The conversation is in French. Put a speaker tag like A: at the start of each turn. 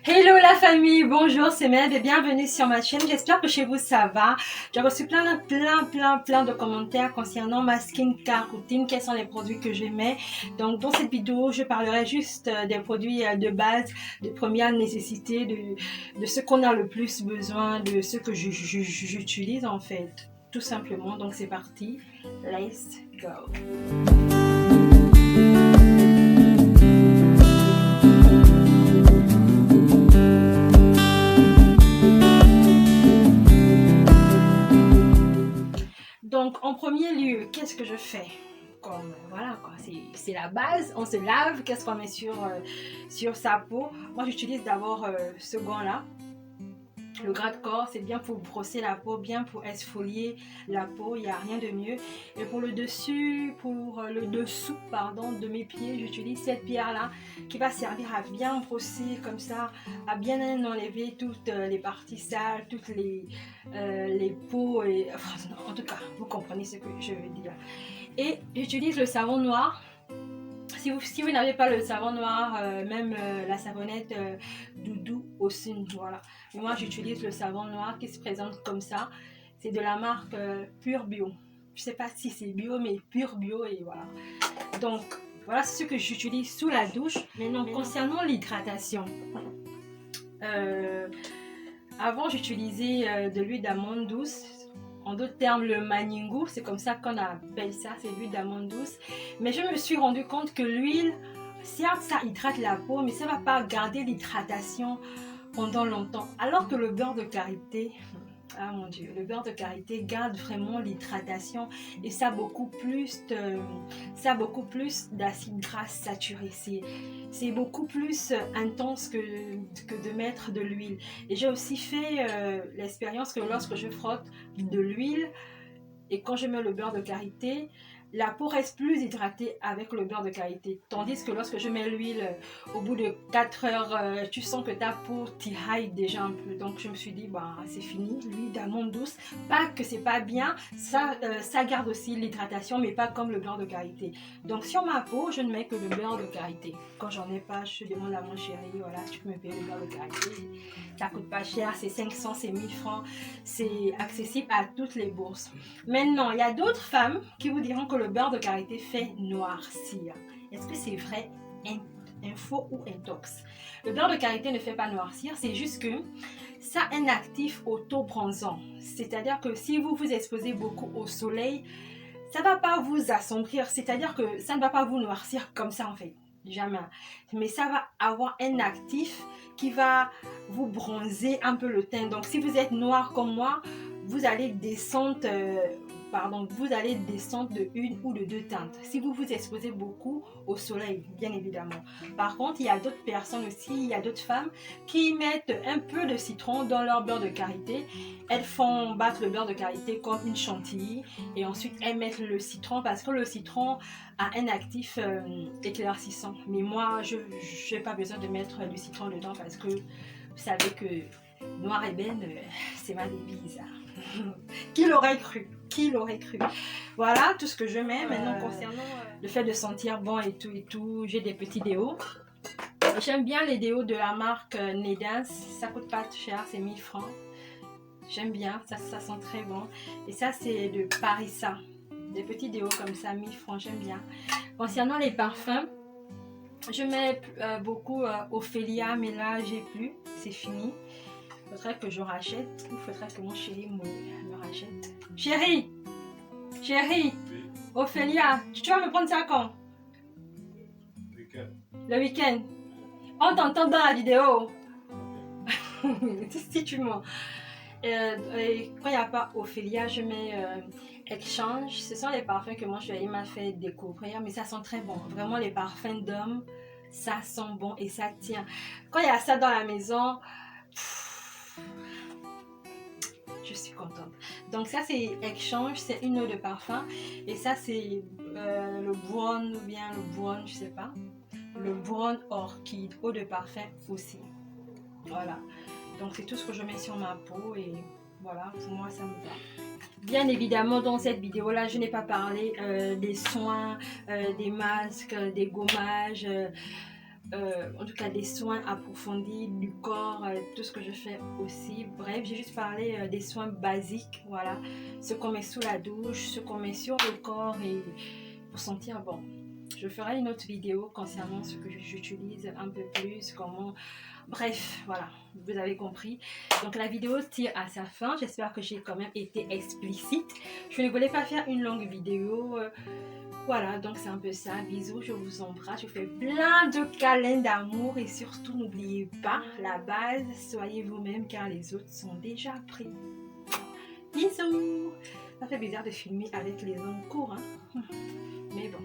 A: Hello la famille, bonjour, c'est Mel et bienvenue sur ma chaîne. J'espère que chez vous ça va. J'ai reçu plein de commentaires concernant ma skincare routine, quels sont les produits que je mets. Donc dans cette vidéo, je parlerai juste des produits de base, de première nécessité, de ce qu'on a le plus besoin, de ce que j'utilise en fait, tout simplement. Donc c'est parti, let's go. Donc, en premier lieu, qu'est-ce que je fais? Comme, voilà, quoi, c'est la base. On se lave, qu'est-ce qu'on met sur sa peau? Moi, j'utilise d'abord ce gant-là. Le gras de corps, c'est bien pour brosser la peau, bien pour exfolier la peau, il n'y a rien de mieux. Et pour le dessous, pardon, de mes pieds, j'utilise cette pierre-là qui va servir à bien brosser comme ça, à bien enlever toutes les parties sales, toutes les peaux, et, enfin, en tout cas, vous comprenez ce que je veux dire. Et j'utilise le savon noir. Si vous n'avez pas le savon noir, même la savonnette Doudou aussi, voilà. Et moi, j'utilise le savon noir qui se présente comme ça. C'est de la marque Pure Bio. Je ne sais pas si c'est bio, mais Pure Bio, et voilà. Donc, voilà ce que j'utilise sous la douche. Maintenant, concernant l'hydratation, avant, j'utilisais de l'huile d'amande douce. En d'autres termes, le Maningo, c'est comme ça qu'on appelle ça, c'est l'huile d'amande douce. Mais je me suis rendu compte que l'huile, certes, ça hydrate la peau, mais ça ne va pas garder l'hydratation pendant longtemps. Alors que le beurre de karité, ah mon Dieu, le beurre de karité garde vraiment l'hydratation et ça a beaucoup plus d'acide gras saturé. C'est beaucoup plus intense que de mettre de l'huile. Et j'ai aussi fait l'expérience que lorsque je frotte de l'huile et quand je mets le beurre de karité, la peau reste plus hydratée avec le beurre de karité. Tandis que lorsque je mets l'huile, au bout de 4 heures, tu sens que ta peau tiraille déjà un peu. Donc je me suis dit, bah, c'est fini, l'huile d'amande douce. Pas que c'est pas bien, ça garde aussi l'hydratation, mais pas comme le beurre de karité. Donc sur ma peau, je ne mets que le beurre de karité. Quand j'en ai pas, je demande à mon chéri, voilà, tu peux me payer le beurre de karité. Ça coûte pas cher, c'est 500, c'est 1000 francs. C'est accessible à toutes les bourses. Maintenant, il y a d'autres femmes qui vous diront que le beurre de karité fait noircir. Est-ce que c'est vrai, info ou intox? Le beurre de karité ne fait pas noircir, c'est juste que ça a un actif auto-bronzant. C'est-à-dire que si vous vous exposez beaucoup au soleil, ça ne va pas vous assombrir, c'est-à-dire que ça ne va pas vous noircir comme ça en fait. Jamais. Mais ça va avoir un actif qui va vous bronzer un peu le teint. Donc si vous êtes noir comme moi, vous allez descendre de une ou de deux teintes. Si vous vous exposez beaucoup au soleil, bien évidemment. Par contre, il y a d'autres personnes aussi, il y a d'autres femmes qui mettent un peu de citron dans leur beurre de karité. Elles font battre le beurre de karité comme une chantilly et ensuite elles mettent le citron parce que le citron a un actif éclaircissant. Mais moi, je n'ai pas besoin de mettre du citron dedans parce que vous savez que noir ébène, c'est ma devise. Qui l'aurait cru? Qui l'aurait cru? Voilà tout ce que je mets. Maintenant, concernant le fait de sentir bon et tout, j'ai des petits déos. J'aime bien les déos de la marque Nedans. Ça coûte pas cher, c'est 1000 francs. J'aime bien, ça sent très bon. Et ça, c'est de Parisa. Des petits déos comme ça, 1000 francs, j'aime bien. Concernant les parfums, je mets beaucoup Ophélia, mais là, j'ai plus. C'est fini. Il faudrait que je rachète. Il faudrait que mon chéri me rachète. Chéri! Chéri! Ophélia, tu vas me prendre ça quand? Le week-end. On t'entend dans la vidéo. Si tu mens. Quand il n'y a pas Ophélia, je mets Exchange. Ce sont les parfums que mon chéri m'a fait découvrir, mais ça sent très bon. Vraiment, les parfums d'hommes, ça sent bon et ça tient. Quand il y a ça dans la maison, je suis contente. Donc ça, c'est Exchange, c'est une eau de parfum. Et ça, c'est le Brown ou bien le Brown, je sais pas. Le Brown Orchid, eau de parfum aussi. Voilà. Donc c'est tout ce que je mets sur ma peau et voilà, pour moi ça me va. Bien évidemment, dans cette vidéo là, je n'ai pas parlé des soins, des masques, des gommages, en tout cas des soins approfondis du corps, tout ce que je fais aussi. Bref, j'ai juste parlé des soins basiques, voilà, ce qu'on met sous la douche, ce qu'on met sur le corps et pour sentir bon. Je ferai une autre vidéo concernant ce que j'utilise un peu plus, comment... Bref, voilà, vous avez compris. Donc la vidéo tire à sa fin. J'espère que j'ai quand même été explicite. Je ne voulais pas faire une longue vidéo. Voilà, donc c'est un peu ça. Bisous, je vous embrasse. Je vous fais plein de câlins d'amour. Et surtout, n'oubliez pas la base. Soyez vous-même car les autres sont déjà pris. Bisous. Ça fait bizarre de filmer avec les ongles courts, hein. Mais bon.